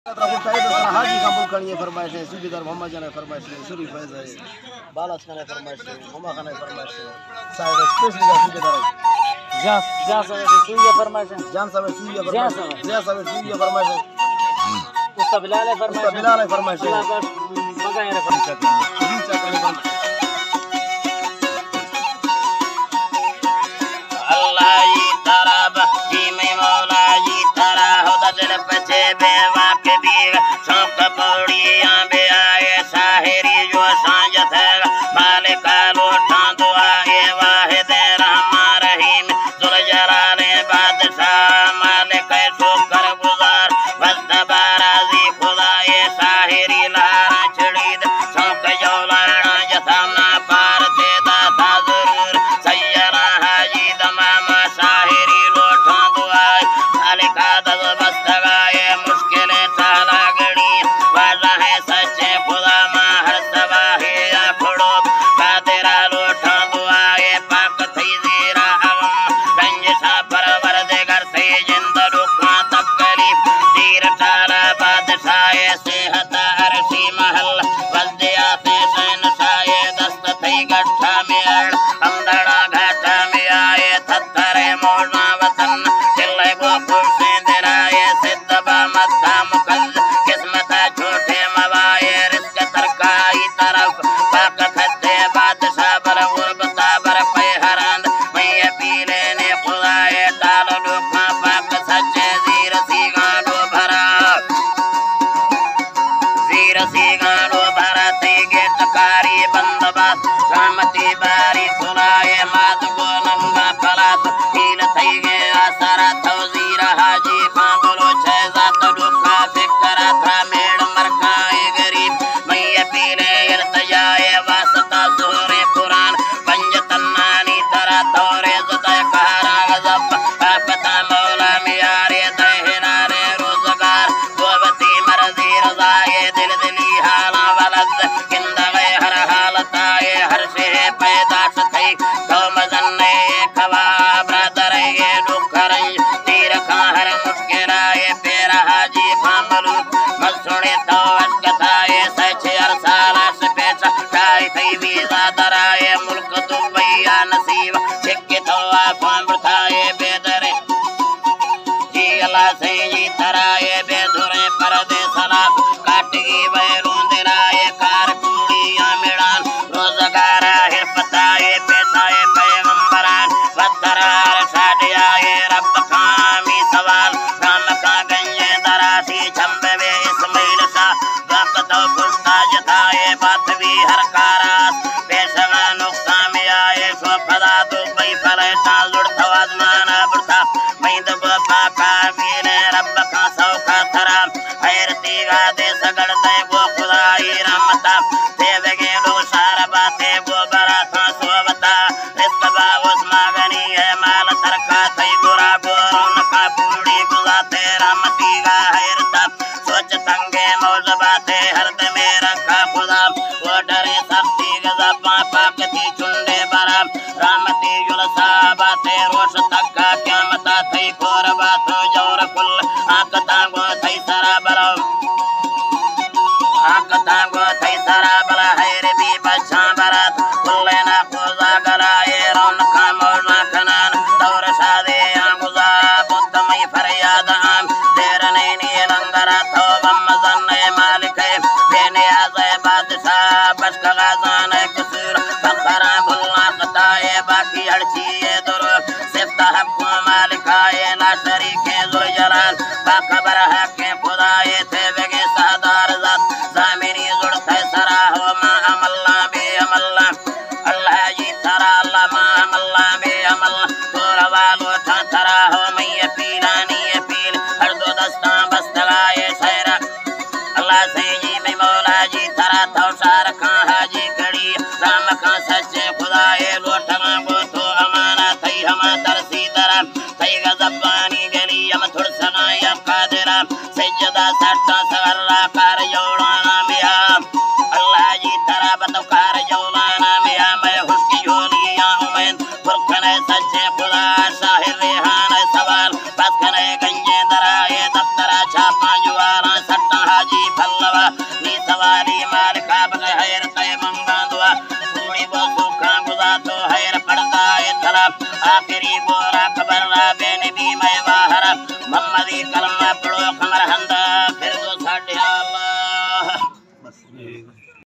हाजी कबूल करनी फरमाइश है, सूबेदार मोहम्मद जान फरमाइश है, सूरी फैज है, बालास खान फरमाइश है, मोमा खान फरमाइश है, साहिब स्पेशल का सूबेदार जान साहब सूरिया फरमाइश है, जान साहब सूरिया फरमाइश है, जिया साहब सूरिया फरमाइश है, उस्ता बिलाल फरमाइश है, मगा यार फरमाइश है, अल्लाह ही तरब जी में मौला जी तरा होदा दिल पचे बेवा के बीग शौक पौड़ियां बे आए साहिरी जो सांझ थे मालिक लोठा दुआए वाहिद रहमान रहीम जुल जलाले बादशाह मालिक शुक्र गुजार वस्तबाराजी खुदाए साहिरी लारा छड़ीद शौक जौलाना जथाना पार दे दाता जरूर सैयरा हाजी दमामा साहिरी लोठा दुआए मालिका दज बस्तगाए मुश्किलें सहला गड़ी वाजा है सच्चे खुदा मां हर सवाही या खड़ो कादिरा लोठा दुआए पाक थी जीरा अगम रंजसा परवर दे घर से जिंद दुखा तकलीफ तीर टाला बादशाह सेहत अरसी महल वज्जिया से शहनशाह दस्त थी गठा में अड़ अंधड़ा घाटा में आए थत्थरे मोड़ना वतन दिल्ले वो पुरसे दिराए सिद्धबा मद्दा मुकद्द किस्मत छोटे मवाए रिस्क तरकाई तरफ पाक खद्दे बादशाह बर गुरबता बर पे हरांद मैं पीले ने खुदाए ताल दुखा पाक सच्चे जीर सी गांडो भरा जीर सी गांडो भरा ते गेट कारी बंदबास रामती बारी खुदाए मात को नंगा पलात हील थई गया सारा तौजीर हाजी बाबलो छह जात दुखा फिकरा था मेड़ मरकाए गरीब मैं पीले इल्तिजाए वास्ता सूरे कुरान पंज तन्नानी तरा तौरे ज़दा कहरा गज़ब आपता मौला मियारे दहना रे रोज़गार गोवती मर्ज़ी रज़ाए दिल दिली हाला वलद किंदा गए हर हालत आए हर से पैदाश थई तो मजन्ने खवा ब्रदर ये दुखर तीर का हर मुश्किल आए पेरा हाजी फामलू मसुने तो अटकताए सच अरसाला से पेचा काई थई वीजा दराए मुल्क दुबई या नसीब छिक्के तो आफाम बताए बेदरे जी अल्लाह से जी तराए बेधुरे परदे सलाब काटगी बैरून दिराए कार कुड़िया मिड़ान रोजगार हिर पताए पैसाए पैगंबरान वतरार साडियाए रब कामी सवाल राम का गंजे दरासी छंबे इस्माइल सा वक्त पुस्ता जताए बातवी हर कारास पेशवा नुक्सा में आए सो फदा तो भाई फलेटा जुड़ता आजमाना बुढ़ता मैं दब पाका वीर रब का सौखा थरा हैरती गा दे सगड़ दे वो खुदाई रहमता देवगे लोग सारा बातें वो बरा था सोवता रिस्क बावस मागनी है माल तरका थई बुरा गोरों का पूरी गुजाते रहमती गा हैरता सोच तंगे मौज बातें हरद में रखा खुदा वो डरे सख्ती गजब पाकती चुंडे बरा रहमती जुलसा बातें रोश तक क्या मता थई कोर बात जोर कुल आकता गो थई सरा बरो आकता गो थई सरा बला हैर भी बच्चा बरात कुल्ले ना खोजा गलाए रौन का मोरना खनान दौर शादे आगुजा बुद्ध मई फरियाद आम देर नहीं नी लंगरा तो बम जन्ने मालिक बेने आज़े बादशाह बस का गाज़ान कसूर बखरा बुल्ला कताए बाकी हड़ची ये दुर सिफ्ता हक़ मालिकाए ला शरीके जुल जलाल बाखबर हक़ खुदाए थे वगे सादार ज़ात ज़ामिनी जुड़ थे सरा हो मा अमल्ला बे अमल्ला अल्लाह जी तरा अल्लाह मा अमल्ला बे अमल्ला तोरा वालो था तरा हो मैं पीलानी पील हर दो दस्ता बस्तगाए शहरा अल्लाह से जी में मौला जी तरा तो सार का हाजी कड़ी राम का सच्चे खुदाए लोटना को तो अमाना आखिरी गोरा खबर बेन भी मैं बाहर मम्मदी कलमा पढ़ो